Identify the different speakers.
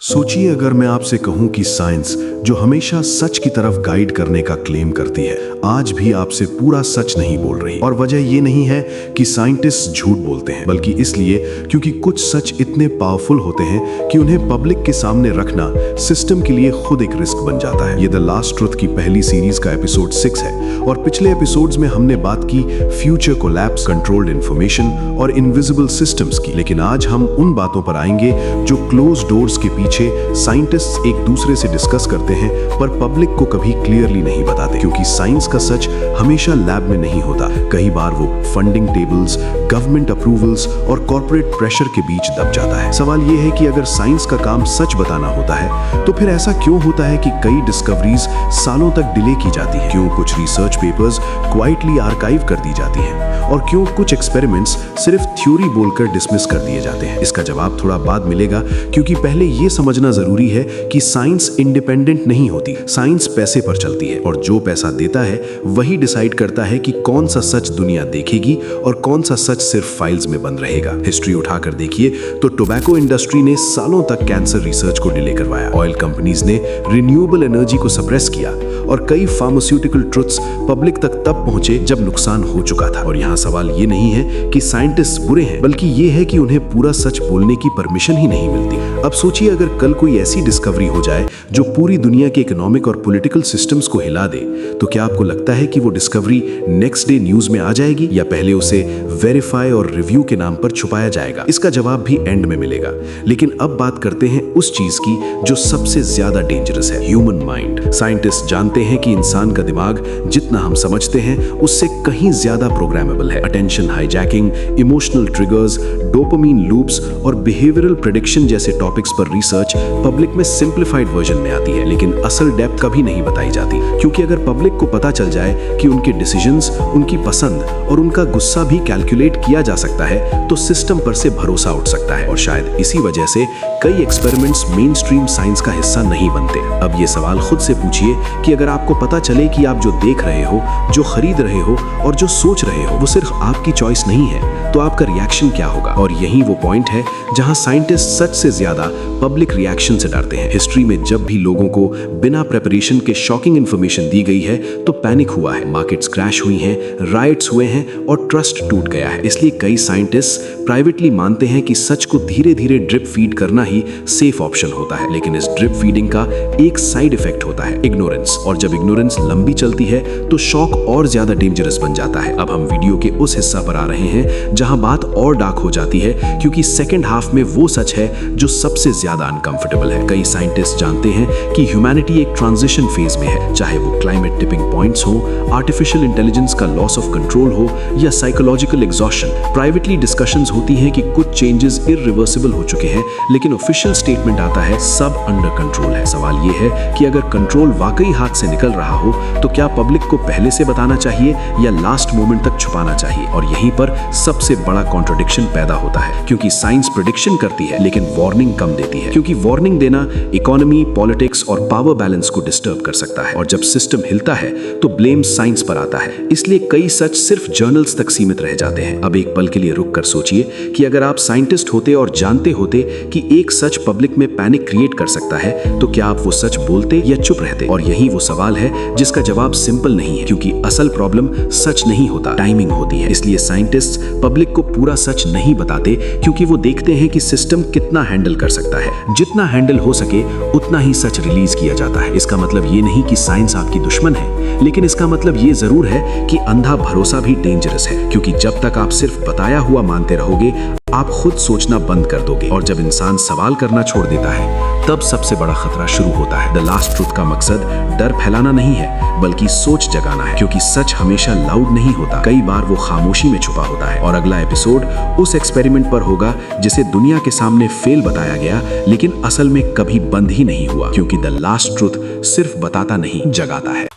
Speaker 1: सोचिए अगर मैं आपसे कहूं कि साइंस जो हमेशा सच की तरफ गाइड करने का क्लेम करती है, आज भी आपसे पूरा सच नहीं बोल रही। और वजह ये नहीं है कि साइंटिस्ट झूठ बोलते हैं, बल्कि इसलिए क्योंकि कुछ सच इतने पावरफुल होते हैं कि उन्हें पब्लिक के सामने रखना सिस्टम के लिए खुद एक रिस्क बन जाता है। ये द लास्ट ट्रुथ की पहली सीरीज का एपिसोड 6 है और पिछले एपिसोड्स में हमने बात की फ्यूचर कोलैप्स, कंट्रोल्ड इंफॉर्मेशन और इनविजिबल सिस्टम्स की। लेकिन आज हम उन बातों पर आएंगे जो क्लोज डोर्स के पीछे साइंटिस्ट्स एक दूसरे से डिस्कस करते हैं पर पब्लिक को कभी क्लियरली नहीं बताते, क्योंकि साइंस का सच हमेशा लैब में नहीं होता। कई बार वो फंडिंग टेबल्स, गवर्नमेंट अप्रूवल्स और कॉर्पोरेट प्रेशर के बीच दब जाता है। सवाल ये है कि अगर साइंस का काम सच बताना होता है तो फिर ऐसा क्यों होता है कि कई डिस्कवरीज सालों तक डिले की जाती हैं? क्यों कुछ रिसर्च पेपर्स क्वाइटली आर्काइव कर दी जाती हैं और क्यों कुछ एक्सपेरिमेंट्स सिर्फ थ्योरी बोलकर डिसमिस कर दिए जाते हैं? इसका जवाब थोड़ा बाद मिलेगा, क्योंकि पहले ये समझना जरूरी है कि साइंस इंडिपेंडेंट नहीं होती। साइंस पैसे पर चलती है और जो पैसा देता है वही डिसाइड करता है कि कौन सा सच दुनिया देखेगी और कौन सा सच सिर्फ फाइल्स में बंद रहेगा। हिस्ट्री उठाकर देखिए तो टोबैको इंडस्ट्री ने सालों तक कैंसर रिसर्च को डिले करवाया, ऑयल कंपनीज ने रिन्यूएबल एनर्जी को सप्रेस किया और कई फार्मास्यूटिकल ट्रुथ्स पब्लिक तक तब पहुंचे जब नुकसान हो चुका था। और यहाँ सवाल ये नहीं है कि साइंटिस्ट बुरे हैं, बल्कि ये है कि उन्हें पूरा सच बोलने की परमिशन ही नहीं मिलती। अब सोचिए अगर कल कोई ऐसी डिस्कवरी हो जाए जो पूरी दुनिया के इकोनॉमिक और पॉलिटिकल सिस्टम्स को हिला दे, तो क्या आपको लगता है कि वो डिस्कवरी नेक्स्ट डे न्यूज में आ जाएगी या पहले उसे वेरीफाई और रिव्यू के नाम पर छुपाया जाएगा? इसका जवाब भी एंड में मिलेगा। लेकिन अब बात करते हैं उस चीज की जो सबसे ज्यादा डेंजरस है, ह्यूमन माइंड। साइंटिस्ट जानते हैं कि इंसान का दिमाग जितना हम समझते हैं उससे कहीं ज्यादा प्रोग्रामेबल है। Attention hijacking, emotional triggers, dopamine loops और बिहेवियरल प्रेडिक्शन जैसे टॉपिक्स पर रिसर्च पब्लिक में सिंप्लीफाइड वर्जन में आती है, लेकिन असल डेप्थ कभी नहीं बताई जाती। क्योंकि अगर पब्लिक को पता चल जाए कि उनके डिसीजंस, उनकी पसंद और उनका गुस्सा भी कैलकुलेट किया जा सकता है तो सिस्टम पर से भरोसा उठ सकता है। और शायद इसी वजह से कई एक्सपेरिमेंट्स मेन स्ट्रीम साइंस का हिस्सा नहीं बनते। अब ये सवाल खुद से पूछिए कि अगर आपको पता चले कि आप जो देख रहे हो, जो खरीद रहे हो और जो सोच रहे हो वो सिर्फ आपकी चॉइस नहीं है, तो आपका रिएक्शन क्या होगा? और यही वो पॉइंट है जहां साइंटिस्ट सच से ज्यादा पब्लिक रिएक्शन से डरते हैं। हिस्ट्री में जब भी लोगों को बिना प्रिपरेशन के शॉकिंग इंफॉर्मेशन दी गई है तो पैनिक हुआ है, मार्केट्स क्रैश हुई हैं, राइट्स हुए हैं और ट्रस्ट टूट गया है। इसलिए कई साइंटिस्ट प्राइवेटली मानते हैं कि सच को धीरे धीरे ड्रिप फीड करना ही सेफ ऑप्शन होता है। लेकिन इस ड्रिप फीडिंग का एक साइड इफेक्ट होता है, इग्नोरेंस। और जब इग्नोरेंस लंबी चलती है तो शॉक और ज्यादा डेंजरस बन जाता है। अब हम वीडियो के उस हिस्सा पर आ रहे हैं जहां बात और डार्क हो जाती है, क्योंकि सेकेंड हाफ में वो सच है जो सबसे ज्यादा अनकंफर्टेबल है। कई साइंटिस्ट जानते हैं कि ह्यूमैनिटी एक ट्रांजिशन फेज में है, चाहे वो क्लाइमेट टिपिंग पॉइंट्स हो, आर्टिफिशियल इंटेलिजेंस का लॉस ऑफ कंट्रोल हो या साइकोलॉजिकल एग्जॉशन। प्राइवेटली डिस्कशंस होती हैं कि कुछ चेंजेस इरिवर्सिबल हो चुके हैं, लेकिन ऑफिशियल स्टेटमेंट आता है सब अंडर कंट्रोल है। सवाल ये है कि अगर कंट्रोल वाकई हाथ से निकल रहा हो तो क्या पब्लिक को पहले से बताना चाहिए या लास्ट मोमेंट तक छुपाना चाहिए? और यहीं पर सबसे बड़ा कॉन्ट्रडिक्शन पैदा होता है, क्योंकि साइंस प्रेडिक्शन करती है लेकिन वार्निंग कम देती है। क्योंकि वार्निंग देना इकोनॉमी, पॉलिटिक्स और पावर बैलेंस को डिस्टर्ब कर सकता है, और जब सिस्टम हिलता है तो ब्लेम साइंस पर आता है। इसलिए कई सच सिर्फ जर्नल्स तक सीमित रह जाते हैं। अब एक पल के लिए रुक कर सोचिए कि अगर आप साइंटिस्ट होते और जानते होते कि एक सच पब्लिक में पैनिक क्रिएट कर सकता है, तो क्या आप वो सच बोलते या चुप रहते? और यही वो सवाल है जिसका जवाब सिंपल नहीं है, क्योंकि असल प्रॉब्लम सच नहीं होता, टाइमिंग होती है। इसलिए साइंटिस्ट पब्लिक को पूरा सच नहीं बताते, क्योंकि वो देखते हैं कि सिस्टम कितना हैंडल कर सकता है। जितना हैंडल हो सके उतना ही सच रिलीज किया जाता है। इसका मतलब ये नहीं कि साइंस आपकी दुश्मन है, लेकिन इसका मतलब ये जरूर है कि अंधा भरोसा भी डेंजरस है, क्योंकि जब तक आप सिर्फ बताया हुआ मानते रहोगे आप खुद सोचना बंद कर दोगे। और जब इंसान सवाल करना छोड़ देता है तब सबसे बड़ा खतरा शुरू होता है। द लास्ट ट्रुथ का मकसद डर फैलाना नहीं है, बल्कि सोच जगाना है, क्योंकि सच हमेशा लाउड नहीं होता, कई बार वो खामोशी में छुपा होता है। और अगला एपिसोड उस एक्सपेरिमेंट पर होगा जिसे दुनिया के सामने फेल बताया गया, लेकिन असल में कभी बंद ही नहीं हुआ, क्योंकि द लास्ट ट्रुथ सिर्फ बताता नहीं, जगाता है।